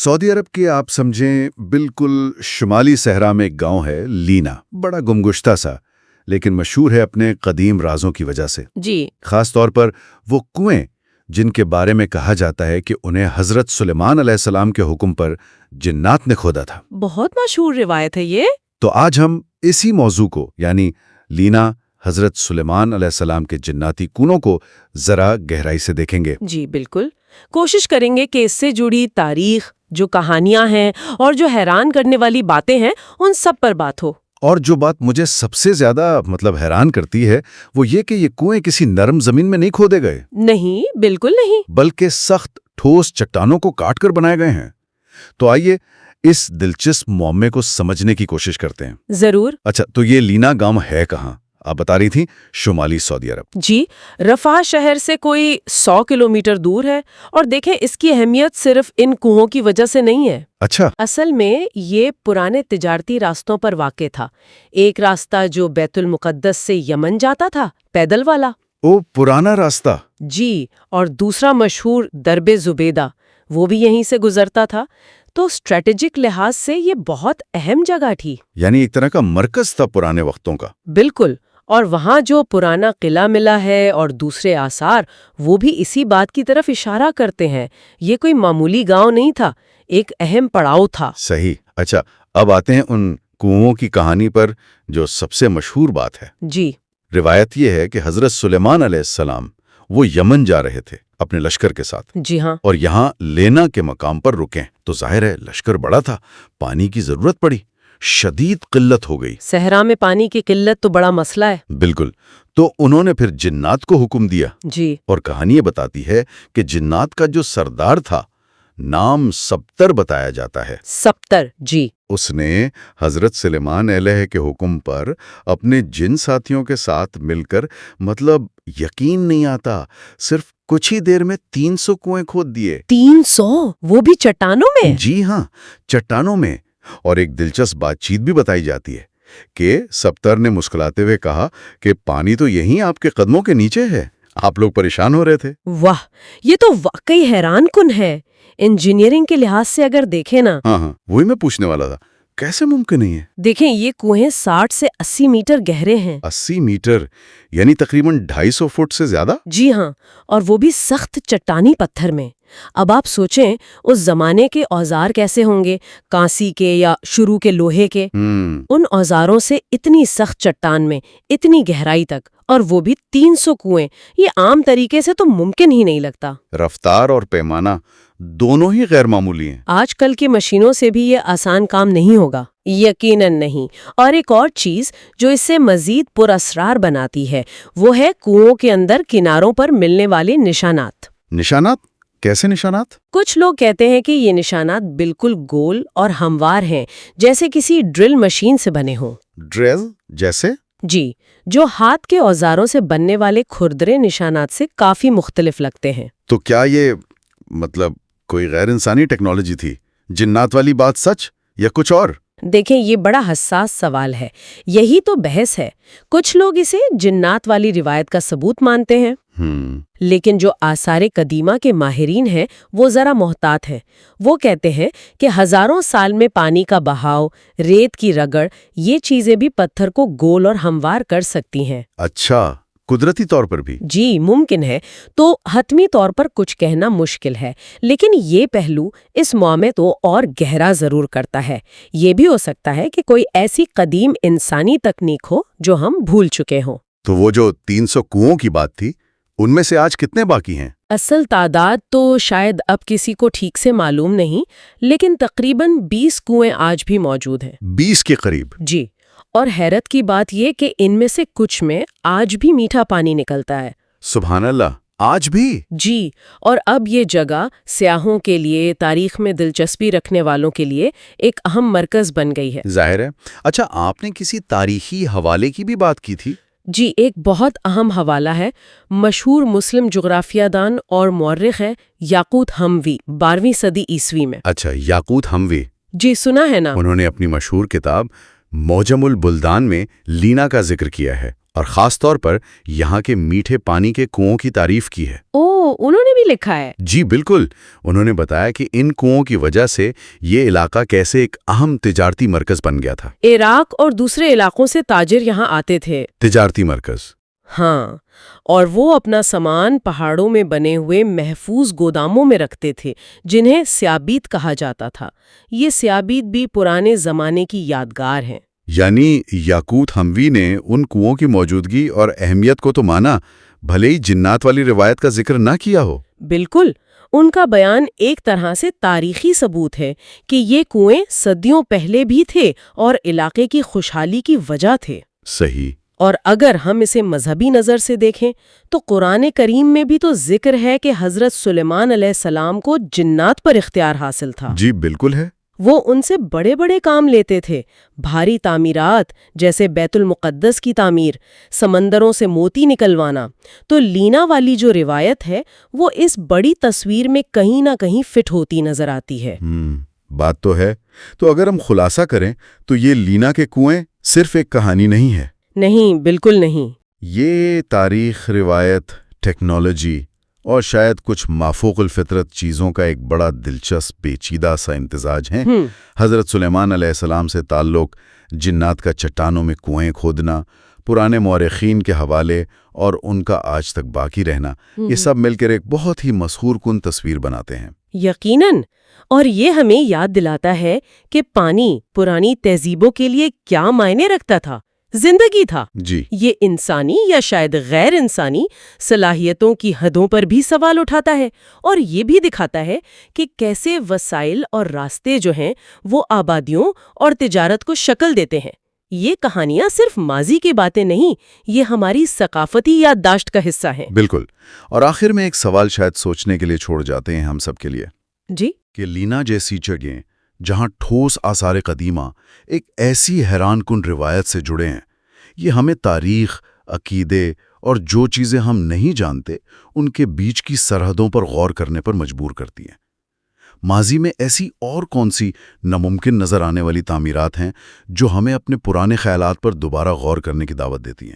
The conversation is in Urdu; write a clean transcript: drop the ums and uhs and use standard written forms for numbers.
سعودی عرب کے آپ سمجھیں بالکل شمالی صحرا میں ایک گاؤں ہے لینا، بڑا گمگشتہ سا، لیکن مشہور ہے اپنے قدیم رازوں کی وجہ سے۔ جی خاص طور پر وہ کنویں جن کے بارے میں کہا جاتا ہے کہ انہیں حضرت سلیمان علیہ السلام کے حکم پر جنات نے کھودا تھا۔ بہت مشہور روایت ہے یہ۔ تو آج ہم اسی موضوع کو، یعنی لینا، حضرت سلیمان علیہ السلام کے جناتی کنوں کو ذرا گہرائی سے دیکھیں گے۔ جی بالکل، کوشش کریں گے کہ اس سے جڑی تاریخ، جو کہانیاں ہیں اور جو حیران کرنے والی باتیں ہیں، ان سب پر بات ہو۔ اور جو بات مجھے سب سے زیادہ حیران کرتی ہے وہ یہ کہ یہ کنویں کسی نرم زمین میں نہیں کھودے گئے، نہیں، بالکل نہیں۔ بلکہ سخت ٹھوس چٹانوں کو کاٹ کر بنائے گئے ہیں۔ تو آئیے اس دلچسپ معمے کو سمجھنے کی کوشش کرتے ہیں۔ ضرور۔ اچھا، تو یہ لینا گاؤں ہے کہاں؟ آپ بتا رہی تھی شمالی سعودی عرب۔ جی، رفح شہر سے کوئی 100 کلومیٹر دور ہے، اور دیکھیں اس کی اہمیت صرف ان کنووں کی وجہ سے نہیں ہے۔ اچھا، اصل میں یہ پرانے تجارتی راستوں پر واقع تھا۔ ایک راستہ جو بیت المقدس سے یمن جاتا تھا، پیدل والا۔ وہ پرانا راستہ۔ جی، اور دوسرا مشہور درب زبیدہ، وہ بھی یہیں سے گزرتا تھا۔ تو اسٹریٹجک لحاظ سے یہ بہت اہم جگہ تھی۔ یعنی ایک طرح کا مرکز تھا پرانے وقتوں کا۔ بالکل، اور وہاں جو پرانا قلعہ ملا ہے اور دوسرے آثار، وہ بھی اسی بات کی طرف اشارہ کرتے ہیں۔ یہ کوئی معمولی گاؤں نہیں تھا، ایک اہم پڑاؤ تھا۔ صحیح۔ اچھا، اب آتے ہیں ان کنووں کی کہانی پر جو سب سے مشہور بات ہے۔ جی، روایت یہ ہے کہ حضرت سلیمان علیہ السلام وہ یمن جا رہے تھے اپنے لشکر کے ساتھ، جی ہاں، اور یہاں لینا کے مقام پر رکیں تو ظاہر ہے لشکر بڑا تھا، پانی کی ضرورت پڑی، شدید قلت ہو گئی۔ صحرا میں پانی کی قلت تو بڑا مسئلہ ہے۔ بالکل، تو انہوں نے پھر جنات کو حکم دیا، جی، اور کہانی یہ بتاتی ہے کہ جنات کا جو سردار تھا، نام سبتر بتایا جاتا ہے، سبتر، جی، اس نے حضرت سلیمان علیہ کے حکم پر اپنے جن ساتھیوں کے ساتھ مل کر یقین نہیں آتا، صرف کچھ ہی دیر میں 300 کنویں کھود دیے۔ 300؟ وہ بھی چٹانوں میں؟ جی ہاں، چٹانوں میں۔ اور ایک دلچسپ بات چیت بھی بتائی جاتی ہے کہ سبتر نے مسکراتے ہوئے کہا کہ پانی تو یہیں آپ کے قدموں کے نیچے ہے، آپ لوگ پریشان ہو رہے تھے۔ واہ، یہ تو واقعی حیران کن ہے۔ انجینئرنگ کے لحاظ سے اگر دیکھیں نا، ہاں، وہی میں پوچھنے والا تھا، کیسے ممکن نہیں ہے؟ دیکھیں یہ کنویں 60 سے 80 میٹر گہرے ہیں۔ 80 میٹر یعنی تقریباً 250 فٹ سے زیادہ؟ جی ہاں، اور وہ بھی سخت چٹانی پتھر میں۔ اب آپ سوچیں اس زمانے کے اوزار کیسے ہوں گے، کانسی کے یا شروع کے لوہے کے۔ ان اوزاروں سے اتنی سخت چٹان میں اتنی گہرائی تک، اور وہ بھی 300 کنویں، یہ عام طریقے سے تو ممکن ہی نہیں لگتا۔ رفتار اور پیمانہ دونوں ہی غیر معمولی ہیں۔ آج کل کی مشینوں سے بھی یہ آسان کام نہیں ہوگا، یقیناً نہیں۔ اور ایک اور چیز جو اس سے مزید پر اسرار بناتی ہے، وہ ہے کنووں کے اندر کناروں پر ملنے والے نشانات۔ نشانات؟ کیسے نشانات؟ کچھ لوگ کہتے ہیں کہ یہ نشانات بالکل گول اور ہموار ہیں، جیسے کسی ڈرل مشین سے بنے ہوں۔ ڈرل جیسے؟ جی، جو ہاتھ کے اوزاروں سے بننے والے کھردرے نشانات سے کافی مختلف لگتے ہیں۔ تو کیا یہ کوئی غیر انسانی ٹیکنالوجی تھی؟ جنات والی بات سچ یا کچھ اور؟ دیکھیں یہ بڑا حساس سوال ہے، یہی تو بحث ہے۔ کچھ لوگ اسے جنات والی روایت کا ثبوت مانتے ہیں، لیکن جو آثار قدیمہ کے ماہرین ہیں وہ ذرا محتاط ہیں۔ وہ کہتے ہیں کہ ہزاروں سال میں پانی کا بہاؤ، ریت کی رگڑ، یہ چیزیں بھی پتھر کو گول اور ہموار کر سکتی ہیں۔ اچھا، قدرتی طور پر بھی؟ جی، ممکن ہے۔ تو حتمی طور پر کچھ کہنا مشکل ہے، لیکن یہ پہلو اس معاملے تو اور گہرا ضرور کرتا ہے۔ یہ بھی ہو سکتا ہے کہ کوئی ایسی قدیم انسانی تکنیک ہو جو ہم بھول چکے ہوں۔ تو وہ جو 300 کنووں کی بات تھی، ان میں سے آج کتنے باقی ہیں؟ اصل تعداد تو شاید اب کسی کو ٹھیک سے معلوم نہیں، لیکن تقریباً 20 کنویں آج بھی موجود ہیں۔ 20 کے قریب؟ جی، اور حیرت کی بات یہ کہ ان میں سے کچھ میں آج بھی میٹھا پانی نکلتا ہے۔ سبحان اللہ، آج بھی؟ جی، اور اب یہ جگہ سیاحوں کے لیے، تاریخ میں دلچسپی رکھنے والوں کے لیے ایک اہم مرکز بن گئی ہے۔ ظاہر ہے۔ اچھا، آپ نے کسی تاریخی حوالے کی بھی بات کی تھی؟ جی، ایک بہت اہم حوالہ ہے۔ مشہور مسلم جغرافیہ دان اور مورخ ہے یاقوت حموی، 12ویں صدی عیسوی میں۔ اچھا، یاقوت حموی؟ جی، سنا ہے نا؟ انہوں نے اپنی مشہور کتاب موجم البلدان میں لینا کا ذکر کیا ہے، اور خاص طور پر یہاں کے میٹھے پانی کے کنووں کی تعریف کی ہے۔ انہوں نے بھی لکھا ہے؟ جی بالکل، انہوں نے بتایا کہ ان کنووں کی وجہ سے یہ علاقہ کیسے ایک اہم تجارتی مرکز بن گیا تھا۔ عراق اور دوسرے علاقوں سے تاجر یہاں آتے تھے۔ تجارتی مرکز۔ ہاں، اور وہ اپنا سامان پہاڑوں میں بنے ہوئے محفوظ گوداموں میں رکھتے تھے جنہیں سیابیت کہا جاتا تھا۔ یہ سیابیت بھی پرانے زمانے کی یادگار ہیں۔ یعنی یاقوت حموی نے ان کنووں کی موجودگی اور اہمیت کو تو مانا، بھلے ہی جنات والی روایت کا ذکر نہ کیا ہو۔ بالکل، ان کا بیان ایک طرح سے تاریخی ثبوت ہے کہ یہ کنویں صدیوں پہلے بھی تھے اور علاقے کی خوشحالی کی وجہ تھے۔ صحیح۔ اور اگر ہم اسے مذہبی نظر سے دیکھیں تو قرآن کریم میں بھی تو ذکر ہے کہ حضرت سلیمان علیہ السلام کو جنات پر اختیار حاصل تھا۔ جی بالکل ہے۔ وہ ان سے بڑے بڑے کام لیتے تھے، بھاری تعمیرات جیسے بیت المقدس کی تعمیر، سمندروں سے موتی نکلوانا۔ تو لینا والی جو روایت ہے وہ اس بڑی تصویر میں کہیں نہ کہیں فٹ ہوتی نظر آتی ہے۔ بات تو ہے۔ تو اگر ہم خلاصہ کریں تو یہ لینا کے کنویں صرف ایک کہانی نہیں ہے۔ نہیں، بالکل نہیں۔ یہ تاریخ، روایت، ٹیکنالوجی اور شاید کچھ مافوق الفطرت چیزوں کا ایک بڑا دلچسپ پیچیدہ سا امتزاج ہے۔ حضرت سلیمان علیہ السلام سے تعلق، جنات کا چٹانوں میں کنویں کھودنا، پرانے مورخین کے حوالے اور ان کا آج تک باقی رہنا، یہ سب مل کر ایک بہت ہی مسحور کن تصویر بناتے ہیں۔ یقیناً، اور یہ ہمیں یاد دلاتا ہے کہ پانی پرانی تہذیبوں کے لیے کیا معنی رکھتا تھا۔ زندگی تھا۔ جی، یہ انسانی یا شاید غیر انسانی صلاحیتوں کی حدوں پر بھی سوال اٹھاتا ہے، اور یہ بھی دکھاتا ہے کہ کیسے وسائل اور راستے جو ہیں وہ آبادیوں اور تجارت کو شکل دیتے ہیں۔ یہ کہانیاں صرف ماضی کی باتیں نہیں، یہ ہماری ثقافتی یادداشت کا حصہ ہیں۔ بالکل۔ اور آخر میں ایک سوال شاید سوچنے کے لیے چھوڑ جاتے ہیں ہم سب کے لیے، جی، کہ لینا جیسی جگہیں جہاں ٹھوس آثار قدیمہ ایک ایسی حیران کن روایت سے جڑے ہیں، یہ ہمیں تاریخ، عقیدے اور جو چیزیں ہم نہیں جانتے ان کے بیچ کی سرحدوں پر غور کرنے پر مجبور کرتی ہیں۔ ماضی میں ایسی اور کون سی ناممکن نظر آنے والی تعمیرات ہیں جو ہمیں اپنے پرانے خیالات پر دوبارہ غور کرنے کی دعوت دیتی ہیں؟